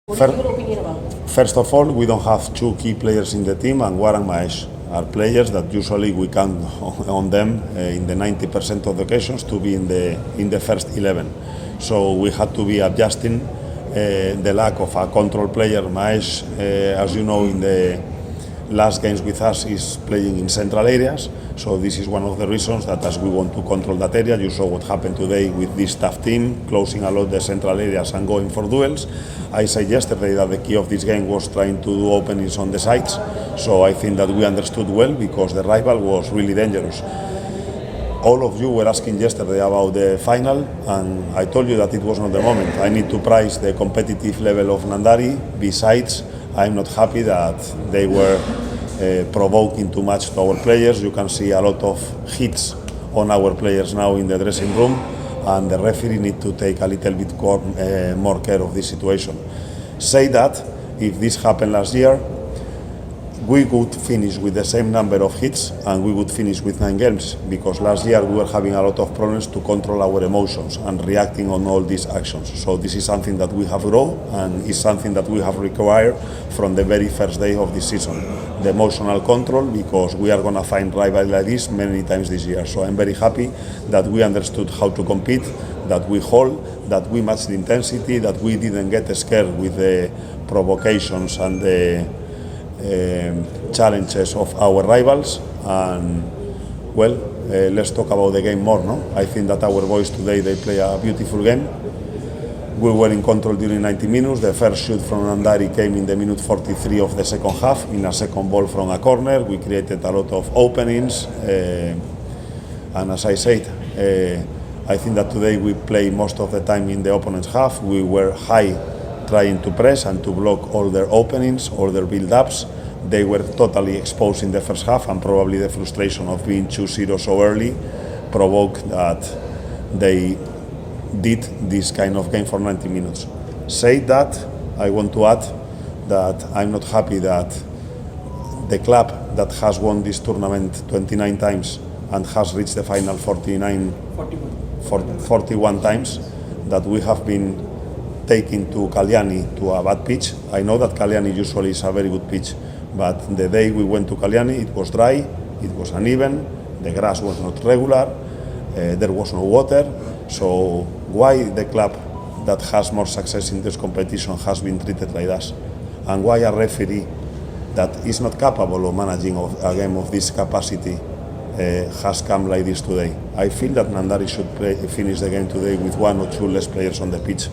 What is your opinion about? First of all, we don't have two key players in the team, and War and Maesh are players that usually we count on them in the 90% of the occasions to be in the first 11. So we had to be adjusting the lack of a control player. Maesh, as you know, in the last games with us is playing in central areas, so this is one of the reasons that as we want to control that area. You saw what happened today with this tough team, closing a lot the central areas and going for duels. I said yesterday that the key of this game was trying to do openings on the sides, so I think that we understood well because the rival was really dangerous. All of you were asking yesterday about the final, and I told you that it was not the moment. I need to price the competitive level of Nandari. Besides, I'm not happy that they were provoking too much to our players. You can see a lot of hits on our players now in the dressing room, and the referee need to take a little bit more care of this situation. Say that if this happened last year, we could finish with the same number of hits and we would finish with 9 games, because last year we were having a lot of problems to control our emotions and reacting on all these actions. So this is something that we have grown and is something that we have required from the very first day of this season. The emotional control, because we are going to find rivals like this many times this year. So I'm very happy that we understood how to compete, that we hold, that we matched the intensity, that we didn't get scared with the provocations and the challenges of our rivals. And well, let's talk about the game more. No, I think that our boys today, they play a beautiful game. We were in control during 90 minutes. The first shoot from Nandari came in the minute 43 of the second half in a second ball from a corner. We created a lot of openings, and as I said, I think that today we play most of the time in the opponent's half. We were high, trying to press and to block all their openings, all their build-ups. They were totally exposed in the first half, and probably the frustration of being 2-0 so early provoked that they did this kind of game for 90 minutes. Say that, I want to add that I'm not happy that the club that has won this tournament 29 times and has reached the final 41 times, that we have been taking to Kalyani to a bad pitch. I know that Kalyani usually is a very good pitch, but the day we went to Kalyani, it was dry, it was uneven, the grass was not regular, there was no water. So why the club that has more success in this competition has been treated like that? And why a referee that is not capable of managing a game of this capacity has come like this today? I feel that Nandari should finish the game today with 1 or 2 less players on the pitch.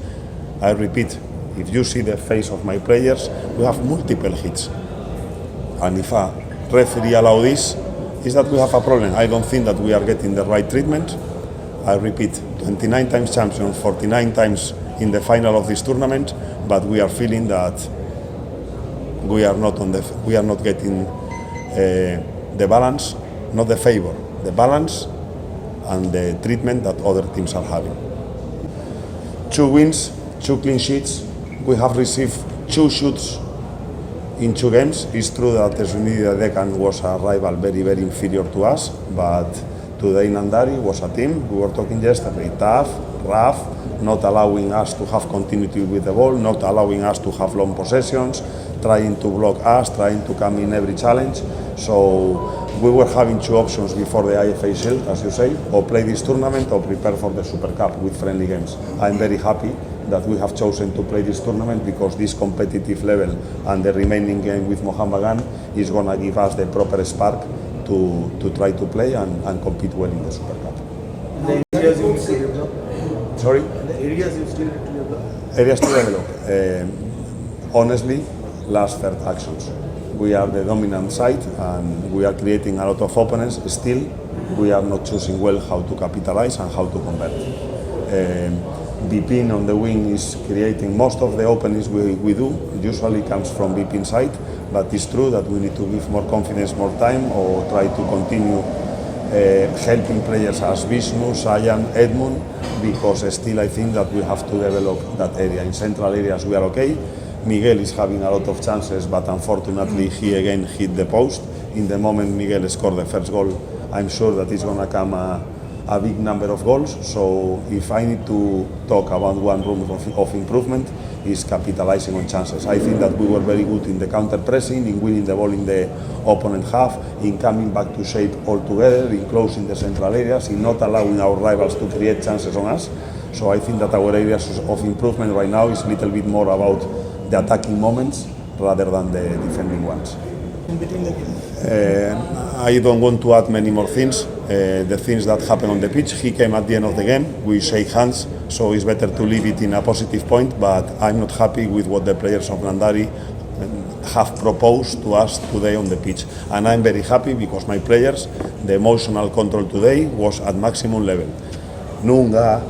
I repeat, if you see the face of my players, we have multiple hits. And if a referee allows this, is that we have a problem. I don't think that we are getting the right treatment. I repeat, 29 times champions, 49 times in the final of this tournament, but we are feeling that we are not getting the balance, not the favor, the balance and the treatment that other teams are having. 2 wins, 2 clean sheets. We have received 2 shoots in 2 games. It's true that Zunidi Decan was a rival very, very inferior to us, but today Nandari was a team, we were talking yesterday, tough, rough, not allowing us to have continuity with the ball, not allowing us to have long possessions, trying to block us, trying to come in every challenge. So we were having 2 options before the IFA Shield, as you say, or play this tournament or prepare for the Super Cup with friendly games. I'm very happy that we have chosen to play this tournament, because this competitive level and the remaining game with Mohand Bagan is going to give us the proper spark to try to play and compete well in the Super Cup. The areas you still develop? Sorry? The areas you still develop? Areas to develop. Honestly, last third actions. We are the dominant side and we are creating a lot of opponents. Still, we are not choosing well how to capitalize and how to convert. Bipin on the wing is creating most of the openings we do. It usually comes from Bipin side, but it's true that we need to give more confidence, more time, or try to continue helping players as Vishnu, Sayan, Edmund, because still I think that we have to develop that area. In central areas we are okay. Miguel is having a lot of chances, but unfortunately he again hit the post. In the moment Miguel scored the first goal, I'm sure that it's going to come a big number of goals. So if I need to talk about one room of improvement, is capitalizing on chances. I think that we were very good in the counter pressing, in winning the ball in the opponent half, in coming back to shape altogether, in closing the central areas, in not allowing our rivals to create chances on us. So I think that our areas of improvement right now is a little bit more about the attacking moments rather than the defending ones. In between the games. I don't want to add many more things. The things that happen on the pitch, he came at the end of the game, we shake hands, so it's better to leave it in a positive point, but I'm not happy with what the players of Nandari have proposed to us today on the pitch. And I'm very happy because my players, the emotional control today was at maximum level. Nunga,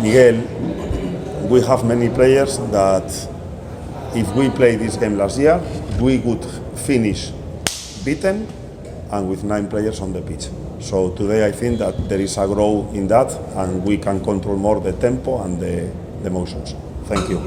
Miguel, we have many players that if we played this game last year, we would finish beaten and with 9 players on the pitch. So today I think that there is a growth in that and we can control more the tempo and the emotions. Thank you.